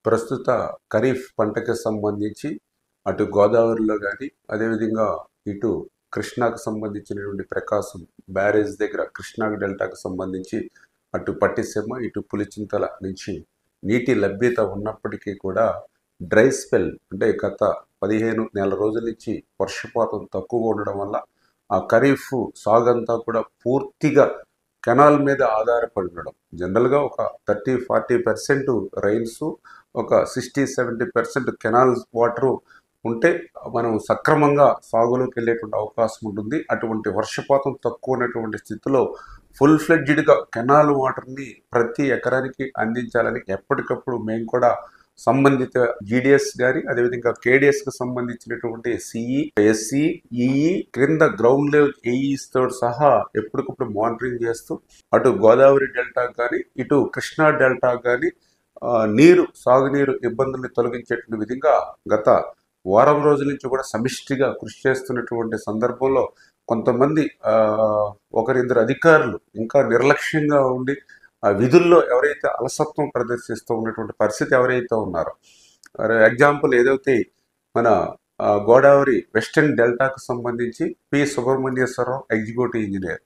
ప్రస్తుత ఖరీఫ్ పంటకి సంబంధించి అటు గోదావరిలో కానీ అదేవిధంగా ఇటు కృష్ణాకు సంబంధించినటువంటి ప్రకాశం బ్యారేజ్ దగ్గర కృష్ణా డెల్టాకు సంబంధించి అటు పట్టిసీమ ఇటు పులిచింతల నుంచి నీటి లభ్యత ఉన్నప్పటికీ కూడా డ్రై స్పెల్ అంటే గత 15 నెల రోజుల నుంచి వర్షపాతం తక్కువగా ఉండడం వల్ల ఆ ఖరీఫ్ సాగంతా కూడా పూర్తిగా కెనాల్ మీద ఆధారపడి ఉండడం. జనరల్గా ఒక 30-40% రైన్స్, ఒక 60-70% కెనాల్ వాటరు ఉంటే మనం సక్రమంగా సాగులోకి వెళ్ళేటువంటి అవకాశం ఉంటుంది. అటువంటి వర్షపాతం తక్కువ ఉన్నటువంటి స్థితిలో ఫుల్ ఫ్లెడ్జ్డ్గా కెనాల్ వాటర్ని ప్రతి ఎకరానికి అందించాలని ఎప్పటికప్పుడు మేము కూడా సంబంధిత జీడిఎస్ గారి అదేవిధంగా కేడిఎస్కి సంబంధించినటువంటి సిఈ, ఎస్ఈ, ఈఈ క్రింద గ్రౌండ్ లెవెల్ ఏఈస్తో సహా ఎప్పటికప్పుడు మానిటరింగ్ చేస్తూ అటు గోదావరి డెల్టా కానీ ఇటు కృష్ణా డెల్టా కానీ సాగునీరు ఇబ్బందుల్ని తొలగించేటువంటి విధంగా గత వారం రోజుల నుంచి కూడా సమిష్టిగా కృషి చేస్తున్నటువంటి సందర్భంలో కొంతమంది ఒకరిద్దరు అధికారులు ఇంకా నిర్లక్ష్యంగా ఉండి ఆ విధుల్లో ఎవరైతే అలసత్వం ప్రదర్శిస్తూ ఉన్నటువంటి పరిస్థితి ఎవరైతే ఉన్నారో, ఎగ్జాంపుల్ ఏదైతే మన గోదావరి వెస్టర్న్ డెల్టాకు సంబంధించి పి సుబ్రహ్మణ్యేశ్వరరావు ఎగ్జిక్యూటివ్ ఇంజనీర్,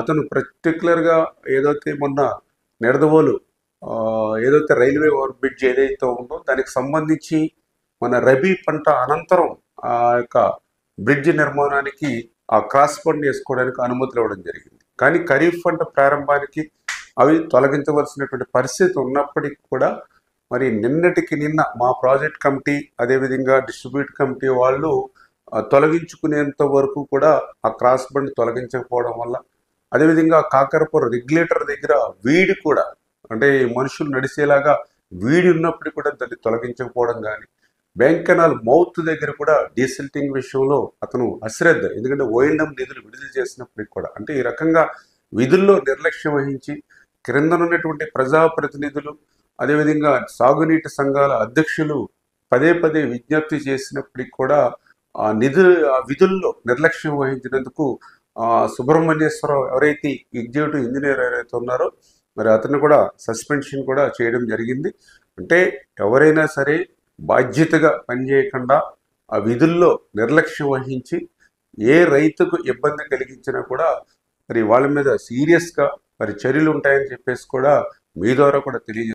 అతను పర్టికులర్గా ఏదైతే మొన్న నిడదవోలు ఏదైతే రైల్వే ఓవర్ బ్రిడ్జ్ ఏదైతే ఉందో దానికి సంబంధించి మన రబీ పంట అనంతరం ఆ యొక్క బ్రిడ్జ్ నిర్మాణానికి ఆ క్రాస్ బండ్ వేసుకోవడానికి అనుమతులు ఇవ్వడం జరిగింది. కానీ ఖరీఫ్ పంట ప్రారంభానికి అవి తొలగించవలసినటువంటి పరిస్థితి ఉన్నప్పటికీ కూడా మరి నిన్న మా ప్రాజెక్ట్ కమిటీ అదేవిధంగా డిస్ట్రిబ్యూట్ కమిటీ వాళ్ళు తొలగించుకునేంత వరకు కూడా ఆ క్రాస్ బండ్ తొలగించకపోవడం వల్ల, అదేవిధంగా కాకరపురం రెగ్యులేటర్ దగ్గర వీడి కూడా అంటే మనుషులు నడిచేలాగా వీడి ఉన్నప్పటికీ కూడా దాన్ని తొలగించకపోవడం కానీ, బ్యాంక్ కెనాల్ మౌత్ దగ్గర కూడా డీసిల్టింగ్ విషయంలో అతను అశ్రద్ధ, ఎందుకంటే ఓఎల్ఎం నిధులు విడుదల చేసినప్పటికి కూడా అంటే ఈ రకంగా విధుల్లో నిర్లక్ష్యం వహించి క్రిందనున్నటువంటి ప్రజాప్రతినిధులు అదేవిధంగా సాగునీటి సంఘాల అధ్యక్షులు పదే విజ్ఞప్తి చేసినప్పటికి కూడా ఆ విధుల్లో నిర్లక్ష్యం వహించినందుకు సుబ్రహ్మణ్యేశ్వరరావు ఎవరైతే ఎగ్జిక్యూటివ్ ఇంజనీర్ ఎవరైతే ఉన్నారో మరి అతను కూడా సస్పెన్షన్ కూడా చేయడం జరిగింది. అంటే ఎవరైనా సరే బాధ్యతగా పనిచేయకుండా ఆ విధుల్లో నిర్లక్ష్యం వహించి ఏ రైతుకు ఇబ్బంది కలిగించినా కూడా మరి వాళ్ళ మీద సీరియస్గా మరి చర్యలు ఉంటాయని చెప్పేసి కూడా మీ ద్వారా కూడా తెలియజేస్తారు.